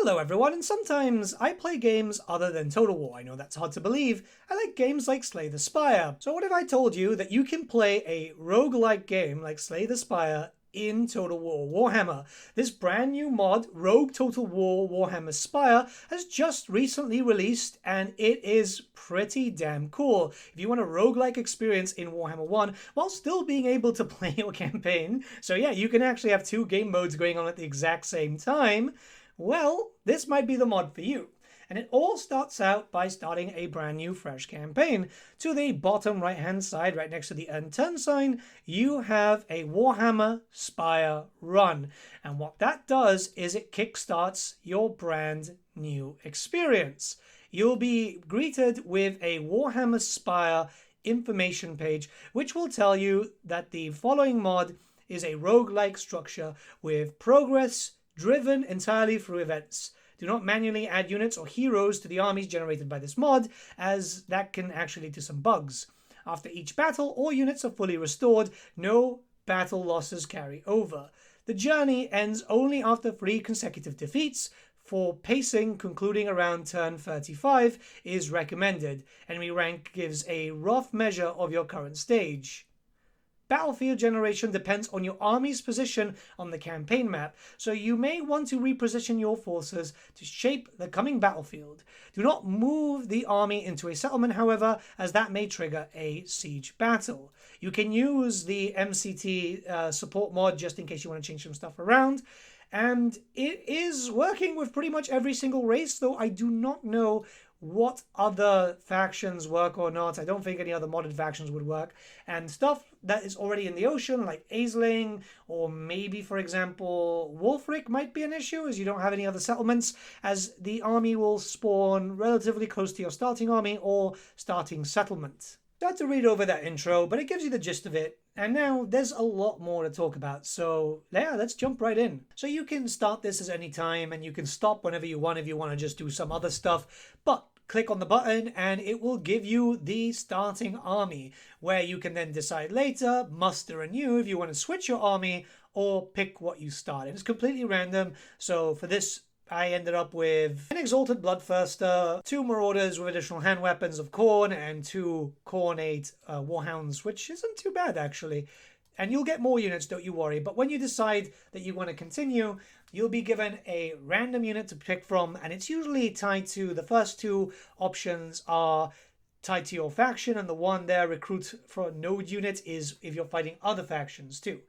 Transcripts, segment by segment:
Hello everyone, and sometimes I play games other than Total War. I know that's hard to believe. I like games like Slay the Spire. So what if I told you that you can play a roguelike game like Slay the Spire in Total War Warhammer? This brand new mod, RogueTotalWar Warhammer Spire, has just recently released and it is pretty damn cool. If you want a roguelike experience in Warhammer 1 while still being able to play your campaign, so yeah, you can actually have two game modes going on at the exact same time, well, this might be the mod for you. And it all starts out by starting a brand new fresh campaign. To the bottom right hand side, right next to the end turn sign, you have a Warhammer Spire run. And what that does is it kickstarts your brand new experience. You'll be greeted with a Warhammer Spire information page, which will tell you that the following mod is a roguelike structure with progress driven entirely through events. Do not manually add units or heroes to the armies generated by this mod, as that can actually lead to some bugs. After each battle, all units are fully restored. No battle losses carry over. The journey ends only after 3 consecutive defeats. For pacing, concluding around turn 35 is recommended. Enemy rank gives a rough measure of your current stage. Battlefield generation depends on your army's position on the campaign map, so you may want to reposition your forces to shape the coming battlefield. Do not move the army into a settlement, however, as that may trigger a siege battle. You can use the MCT support mod just in case you want to change some stuff around, and it is working with pretty much every single race, though I do not know what other factions work or not. I don't think any other modded factions would work. And stuff that is already in the ocean, like Aisling, or maybe, for example, Wolfric might be an issue, as you don't have any other settlements, as the army will spawn relatively close to your starting army or starting settlement. I had to read over that intro, but it gives you the gist of it. And now there's a lot more to talk about, so yeah, let's jump right in. So you can start this at any time, and you can stop whenever you want if you want to just do some other stuff, but click on the button and it will give you the starting army, where you can then decide later, muster anew if you want to switch your army or pick what you start. It's completely random, so for this I ended up with an Exalted Bloodthirster, 2 Marauders with additional hand weapons of Khorne, and 2 Khornate Warhounds, which isn't too bad actually. And you'll get more units, don't you worry. But when you decide that you want to continue, you'll be given a random unit to pick from, and it's usually tied to, the first 2 options are tied to your faction, and the one there, recruit for a node unit, is if you're fighting other factions too.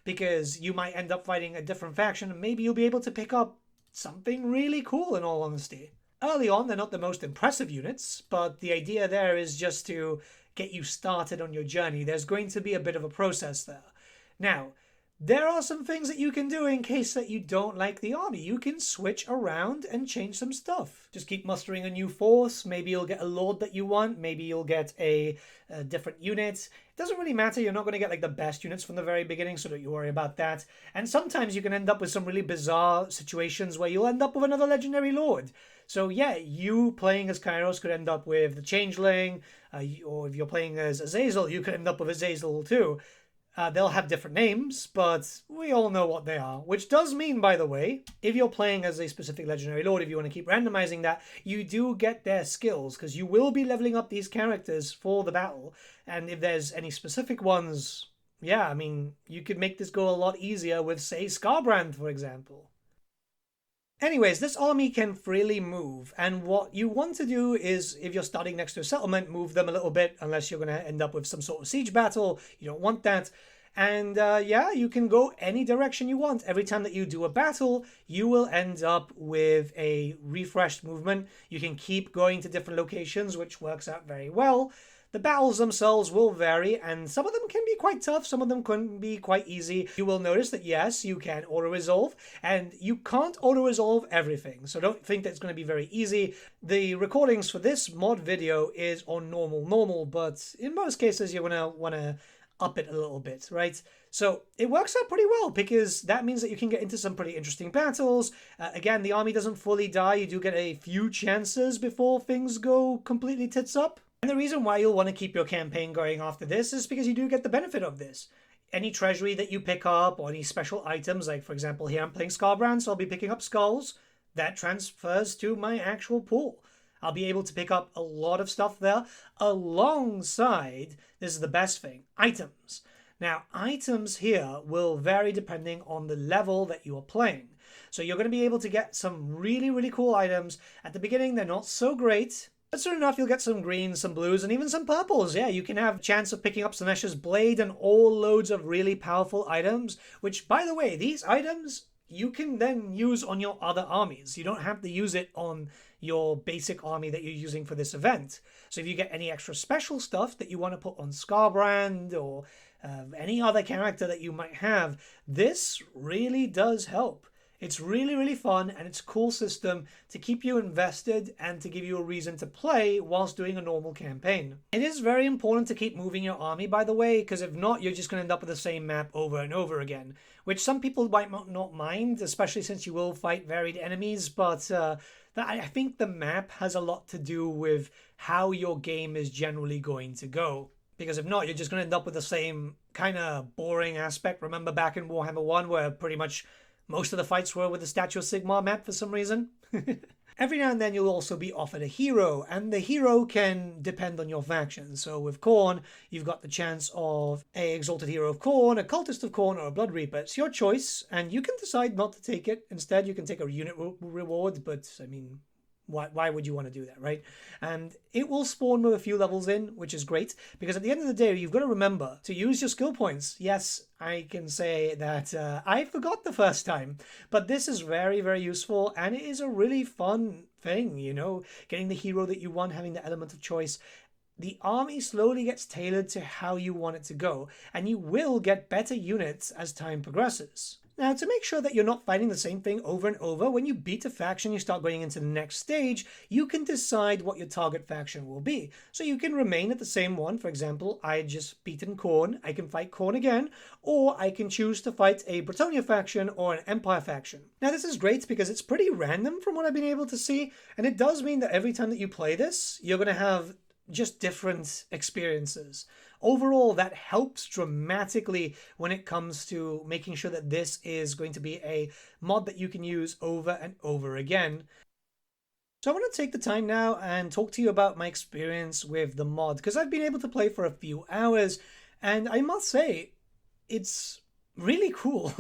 Because you might end up fighting a different faction, and maybe you'll be able to pick up something really cool, in all honesty. Early on, they're not the most impressive units, but the idea there is just to get you started on your journey. There's going to be a bit of a process there. Now, there are some things that you can do in case that you don't like the army. You can switch around and change some stuff. Just keep mustering a new force. Maybe you'll get a lord that you want. Maybe you'll get a different unit. It doesn't really matter. You're not going to get like the best units from the very beginning, so don't you worry about that. And sometimes you can end up with some really bizarre situations where you'll end up with another legendary lord. So yeah, you playing as Kairos could end up with the Changeling, or if you're playing as Azazel, you could end up with Azazel too. They'll have different names, but we all know what they are. Which does mean, by the way, if you're playing as a specific legendary lord, if you want to keep randomizing that, you do get their skills, because you will be leveling up these characters for the battle. And if there's any specific ones, yeah, I mean, you could make this go a lot easier with, say, Skarbrand, for example. Anyways, this army can freely move, and what you want to do is, if you're starting next to a settlement, move them a little bit, unless you're going to end up with some sort of siege battle. You don't want that. And yeah, you can go any direction you want. Every time that you do a battle, you will end up with a refreshed movement. You can keep going to different locations, which works out very well. The battles themselves will vary, and some of them can be quite tough, some of them can be quite easy. You will notice that yes, you can auto-resolve, and you can't auto-resolve everything, so don't think that it's going to be very easy. The recordings for this mod video is on normal, but in most cases you're going to want to up it a little bit, right? So it works out pretty well, because that means that you can get into some pretty interesting battles. Again, the army doesn't fully die. You do get a few chances before things go completely tits up. And the reason why you'll want to keep your campaign going after this is because you do get the benefit of this. Any treasury that you pick up, or any special items, like for example here I'm playing Skarbrand, so I'll be picking up skulls. that transfers to my actual pool. I'll be able to pick up a lot of stuff there alongside, this is the best thing, items. Now, items here will vary depending on the level that you are playing. So you're going to be able to get some really, really cool items. At the beginning, they're not so great. But soon enough, you'll get some greens, some blues, and even some purples. Yeah, you can have a chance of picking up Sinesh's Blade and all loads of really powerful items. Which, by the way, these items you can then use on your other armies. You don't have to use it on your basic army that you're using for this event. So if you get any extra special stuff that you want to put on Scarbrand or any other character that you might have, this really does help. It's really, really fun, and it's a cool system to keep you invested and to give you a reason to play whilst doing a normal campaign. It is very important to keep moving your army, by the way, because if not, you're just going to end up with the same map over and over again, which some people might not mind, especially since you will fight varied enemies, but I think the map has a lot to do with how your game is generally going to go. Because if not, you're just going to end up with the same kind of boring aspect. Remember back in Warhammer 1 where pretty much most of the fights were with the Statue of Sigmar map for some reason? Every now and then you'll also be offered a hero, and the hero can depend on your faction. So with Khorne, you've got the chance of a Exalted Hero of Khorne, a Cultist of Khorne, or a Blood Reaper. It's your choice, and you can decide not to take it. Instead, you can take a unit reward, but I mean, why would you want to do that, right? And it will spawn with a few levels in, which is great, because at the end of the day, you've got to remember to use your skill points. Yes, I can say that I forgot the first time, but this is very, very useful, and it is a really fun thing, you know, getting the hero that you want, having the element of choice. The army slowly gets tailored to how you want it to go, and you will get better units as time progresses. Now, to make sure that you're not fighting the same thing over and over, when you beat a faction, you start going into the next stage, you can decide what your target faction will be. So you can remain at the same one. For example, I just beaten Khorne, I can fight Khorne again, or I can choose to fight a Bretonnia faction or an Empire faction. Now, this is great because it's pretty random from what I've been able to see, and it does mean that every time that you play this, you're going to have just different experiences. Overall, that helps dramatically when it comes to making sure that this is going to be a mod that you can use over and over again. So I want to take the time now and talk to you about my experience with the mod, because I've been able to play for a few hours, and I must say, it's really cool.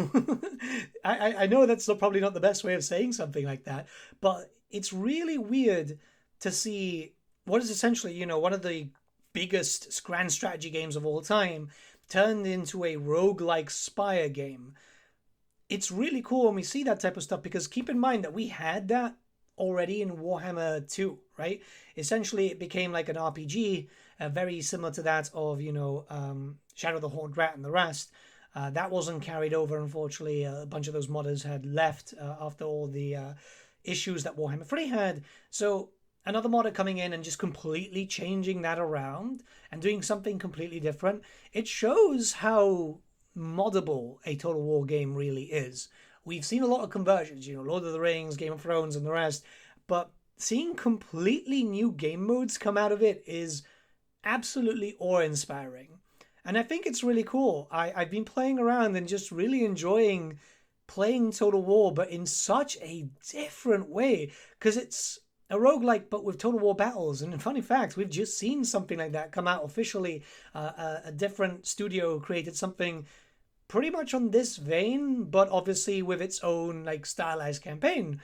I know that's probably not the best way of saying something like that, but it's really weird to see what is essentially, you know, one of the biggest grand strategy games of all time turned into a roguelike Spire game. It's really cool when we see that type of stuff, because keep in mind that we had that already in Warhammer 2, right? Essentially, it became like an RPG, very similar to that of, you know, Shadow of the Horned Rat and the rest. That wasn't carried over, unfortunately. A bunch of those modders had left after all the issues that Warhammer 3 had. So another modder coming in and just completely changing that around and doing something completely different. It shows how moddable a Total War game really is. We've seen a lot of conversions, you know, Lord of the Rings, Game of Thrones, and the rest, but seeing completely new game modes come out of it is absolutely awe-inspiring. And I think it's really cool. I've been playing around and just really enjoying playing Total War, but in such a different way, because it's a roguelike, but with Total War battles. And funny fact, we've just seen something like that come out officially. A different studio created something pretty much on this vein, but obviously with its own like stylized campaign.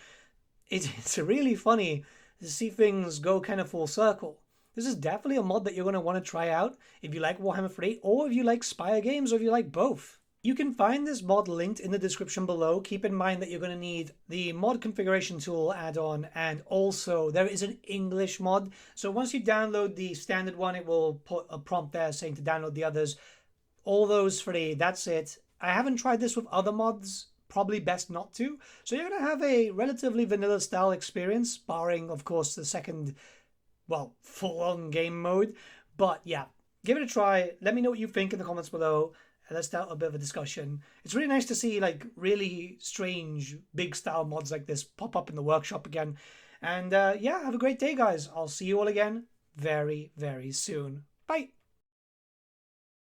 It's really funny to see things go kind of full circle. This is definitely a mod that you're going to want to try out if you like Warhammer 3, or if you like Spire games, or if you like both. You can find this mod linked in the description below. Keep in mind that you're going to need the mod configuration tool add-on, and also there is an English mod. So once you download the standard one, it will put a prompt there saying to download the others. All those free, that's it. I haven't tried this with other mods, probably best not to. So you're going to have a relatively vanilla style experience, barring, of course, the second, well, full-on game mode. But yeah, give it a try. Let me know what you think in the comments below. Let's start a bit of a discussion. It's really nice to see like really strange big style mods like this pop up in the workshop again. And yeah, have a great day, guys. I'll see you all again very, very soon. Bye.